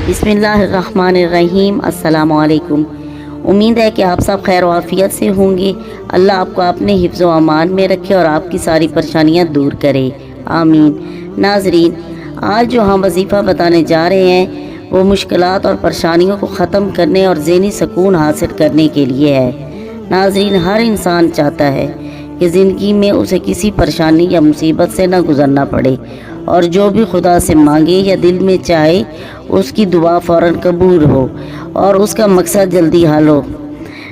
बिस्मिल्लाहिर्रहमानिर्रहीम। अस्सलाम वालेकुम। उम्मीद है कि आप सब खैर आफियत से होंगे। अल्लाह आपको अपने हिफ्ज़ व अमान में रखे और आपकी सारी परेशानियां दूर करे, आमीन। नाजरीन, आज जो हम वजीफ़ा बताने जा रहे हैं वो मुश्किलात और परेशानियों को ख़त्म करने और ज़हनी सुकून हासिल करने के लिए है। नाजरीन, हर इंसान चाहता है कि ज़िंदगी में उसे किसी परेशानी या मुसीबत से न गुज़रना पड़े और जो भी खुदा से मांगे या दिल में चाहे उसकी दुआ फ़ौरन कबूल हो और उसका मकसद जल्दी हल हो।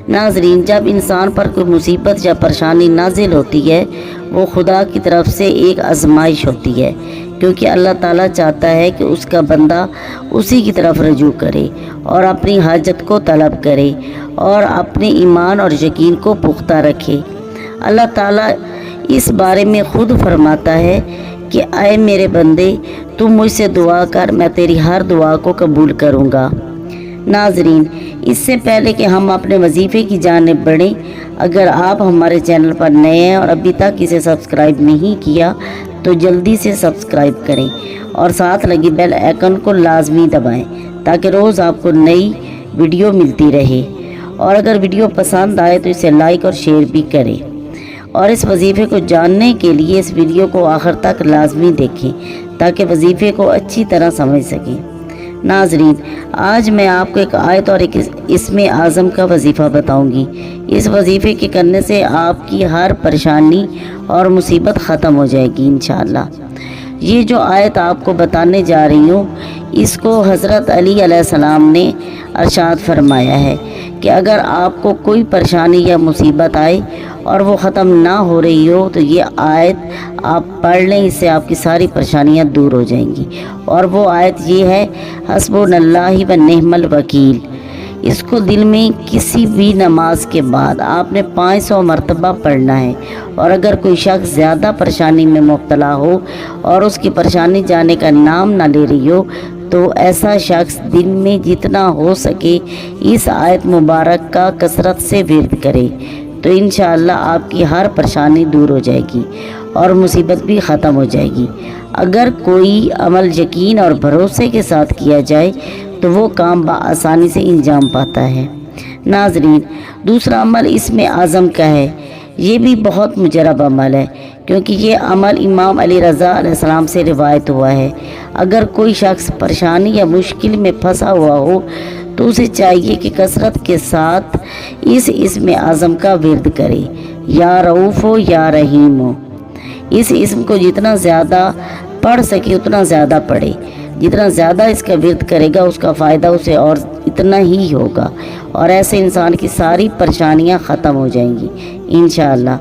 नाजरीन, जब इंसान पर कोई मुसीबत या परेशानी नाजिल होती है वो खुदा की तरफ से एक आजमाइश होती है, क्योंकि अल्लाह ताला चाहता है कि उसका बंदा उसी की तरफ रजू करे और अपनी हाजत को तलब करे और अपने ईमान और यकीन को पुख्ता रखे। अल्लाह ताला इस बारे में खुद फरमाता है कि आए मेरे बंदे, तुम मुझसे दुआ कर, मैं तेरी हर दुआ को कबूल करूँगा। नाजरीन, इससे पहले कि हम अपने वजीफ़े की जानिब बढ़ें, अगर आप हमारे चैनल पर नए हैं और अभी तक इसे सब्सक्राइब नहीं किया तो जल्दी से सब्सक्राइब करें और साथ लगी बेल आइकन को लाजमी दबाएं ताकि रोज़ आपको नई वीडियो मिलती रहे। और अगर वीडियो पसंद आए तो इसे लाइक और शेयर भी करें। और इस वजीफ़े को जानने के लिए इस वीडियो को आखिर तक लाजमी देखें ताकि वजीफ़े को अच्छी तरह समझ सकें। नाजरीन, आज मैं आपको एक आयत और एक इसमें आज़म का वजीफ़ा बताऊंगी। इस वजीफ़े के करने से आपकी हर परेशानी और मुसीबत ख़त्म हो जाएगी इंशाअल्लाह। ये जो आयत आपको बताने जा रही हूँ इसको हज़रत अली अलैहिस्सलाम ने इरशाद फरमाया है कि अगर आपको कोई परेशानी या मुसीबत आए और वो ख़त्म ना हो रही हो तो ये आयत आप पढ़ लें, इससे आपकी सारी परेशानियां दूर हो जाएंगी। और वो आयत ये है, हस्बुनल्लाहि व निअमल वकील। इसको दिल में किसी भी नमाज के बाद आपने 500 मरतबा पढ़ना है। और अगर कोई शख्स ज़्यादा परेशानी में मुब्तला हो और उसकी परेशानी जाने का नाम ना ले रही हो तो ऐसा शख्स दिन में जितना हो सके इस आयत मुबारक का कसरत से विर्द करे तो इंशाअल्लाह आपकी हर परेशानी दूर हो जाएगी और मुसीबत भी ख़त्म हो जाएगी। अगर कोई अमल यकीन और भरोसे के साथ किया जाए तो वो काम बआसानी से इंजाम पाता है। नाजरीन, दूसरा अमल इसमें आज़म का है। ये भी बहुत मुजरब अमल है क्योंकि ये अमल इमाम अली रज़ा अलैहिस्सलाम से रिवायत हुआ है। अगर कोई शख्स परेशानी या मुश्किल में फंसा हुआ हो तो उसे चाहिए कि कसरत के साथ इस इसमें आज़म का विर्द करे, या रऊफ़ हो या रहीम हो। इस इसम को जितना ज़्यादा पढ़ सके उतना ज़्यादा पढ़े। जितना ज़्यादा इसका विर्द करेगा उसका फ़ायदा उसे और इतना ही होगा और ऐसे इंसान की सारी परेशानियां ख़त्म हो जाएंगी इंशाअल्लाह।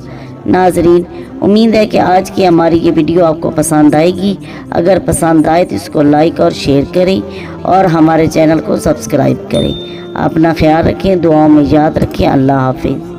नाजरीन, उम्मीद है कि आज की हमारी ये वीडियो आपको पसंद आएगी। अगर पसंद आए तो इसको लाइक और शेयर करें और हमारे चैनल को सब्सक्राइब करें। अपना ख्याल रखें, दुआओं में याद रखें। अल्लाह हाफिज़।